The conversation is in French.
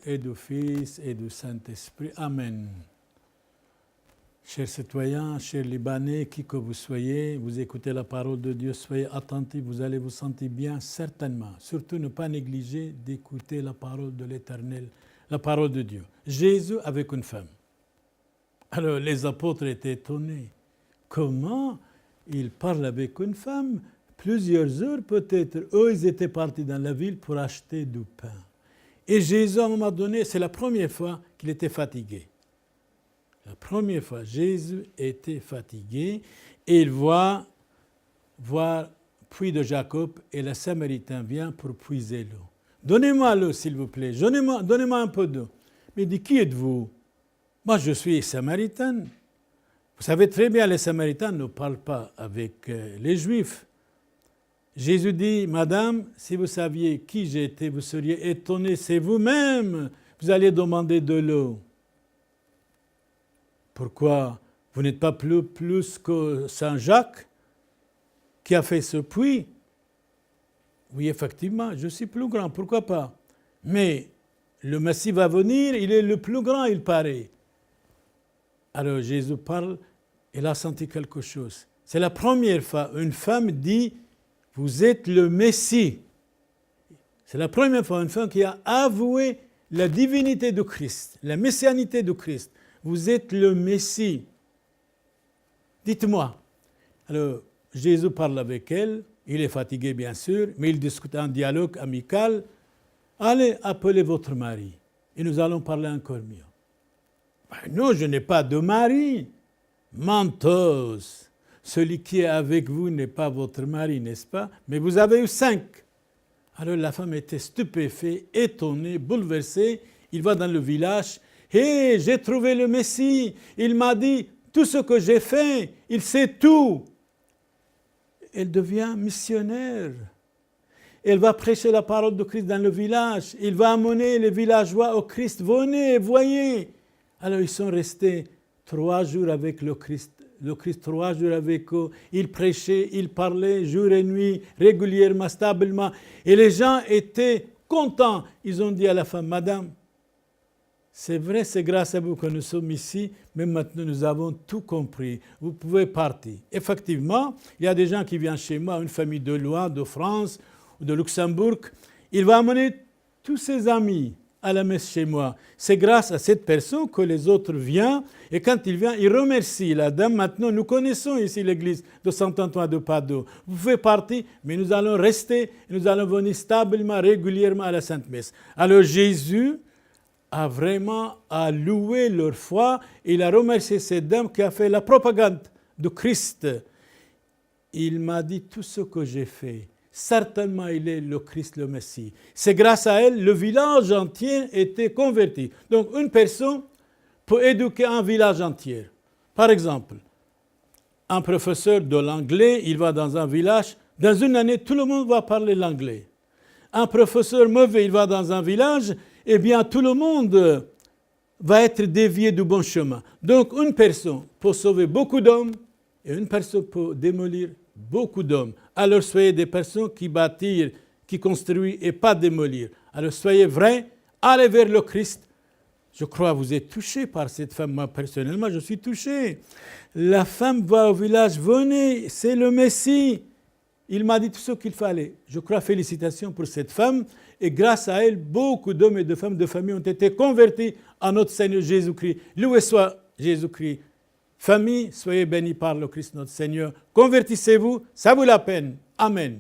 et du Fils et du Saint-Esprit. Amen. Chers citoyens, chers Libanais, qui que vous soyez, vous écoutez la parole de Dieu, soyez attentifs, vous allez vous sentir bien, certainement. Surtout ne pas négliger d'écouter la parole de l'Éternel, la parole de Dieu. Jésus avec une femme. Alors les apôtres étaient étonnés. Comment il parle avec une femme? Plusieurs heures peut-être. Eux, ils étaient partis dans la ville pour acheter du pain. Et Jésus, à un moment donné, c'est la première fois qu'il était fatigué. La première fois, Jésus était fatigué et il voit voir puits de Jacob et le Samaritain vient pour puiser l'eau. Donnez-moi l'eau, s'il vous plaît. Donnez-moi un peu d'eau. Mais il dit, qui êtes-vous? Moi, je suis Samaritain. Vous savez très bien, les Samaritains ne parlent pas avec les Juifs. Jésus dit, Madame, si vous saviez qui j'étais, vous seriez étonnée. C'est vous-même, vous allez demander de l'eau. Pourquoi vous n'êtes pas plus que Saint Jacques qui a fait ce puits? Oui, effectivement, je suis plus grand, pourquoi pas? Mais le Messie va venir, il est le plus grand, il paraît. Alors Jésus parle, il a senti quelque chose. C'est la première fois, une femme dit, vous êtes le Messie. C'est la première fois, une femme qui a avoué la divinité de Christ, la messianité de Christ. Vous êtes le Messie. Dites-moi. Alors, Jésus parle avec elle. Il est fatigué, bien sûr, mais il discute un dialogue amical. Allez, appelez votre mari et nous allons parler encore mieux. Non, je n'ai pas de mari. Menteuse. Celui qui est avec vous n'est pas votre mari, n'est-ce pas? Mais vous avez eu 5. Alors la femme était stupéfaite, étonnée, bouleversée. Il va dans le village. Hé, j'ai trouvé le Messie. Il m'a dit tout ce que j'ai fait. Il sait tout. Elle devient missionnaire. Elle va prêcher la parole de Christ dans le village. Il va amener les villageois au Christ. Venez, voyez. Alors ils sont restés 3 jours avec le Christ. Le Christ 3 jours avec eux. Il prêchait, il parlait jour et nuit, régulièrement, stablement. Et les gens étaient contents. Ils ont dit à la femme, Madame, c'est vrai, c'est grâce à vous que nous sommes ici, mais maintenant nous avons tout compris. Vous pouvez partir. Effectivement, il y a des gens qui viennent chez moi, une famille de loin, de France ou de Luxembourg. Il va amener tous ses amis à la messe chez moi. C'est grâce à cette personne que les autres viennent. Et quand il vient, il remercie la dame. Maintenant, nous connaissons ici l'église de Saint-Antoine de Padoue. Vous pouvez partir, mais nous allons rester. Nous allons venir stablement, régulièrement à la Sainte Messe. Alors Jésus a vraiment loué leur foi. Il a remercié cette dame qui a fait la propagande de Christ. Il m'a dit tout ce que j'ai fait. Certainement, il est le Christ, le Messie. C'est grâce à elle, le village entier était converti. Donc, une personne peut éduquer un village entier. Par exemple, un professeur de l'anglais, il va dans un village, dans une année, tout le monde va parler l'anglais. Un professeur mauvais, il va dans un village, eh bien, tout le monde va être dévié du bon chemin. Donc, une personne peut sauver beaucoup d'hommes et une personne peut démolir beaucoup d'hommes. Alors, soyez des personnes qui bâtirent, qui construisent et pas démolir. Alors, soyez vrais, allez vers le Christ. Je crois que vous êtes touchés par cette femme. Moi, personnellement, je suis touché. La femme va au village, venez, c'est le Messie. Il m'a dit tout ce qu'il fallait. Je crois, félicitations pour cette femme. Et grâce à elle, beaucoup d'hommes et de femmes de famille ont été convertis à notre Seigneur Jésus-Christ. Loué soit Jésus-Christ. Famille, soyez bénis par le Christ notre Seigneur. Convertissez-vous, ça vaut la peine. Amen.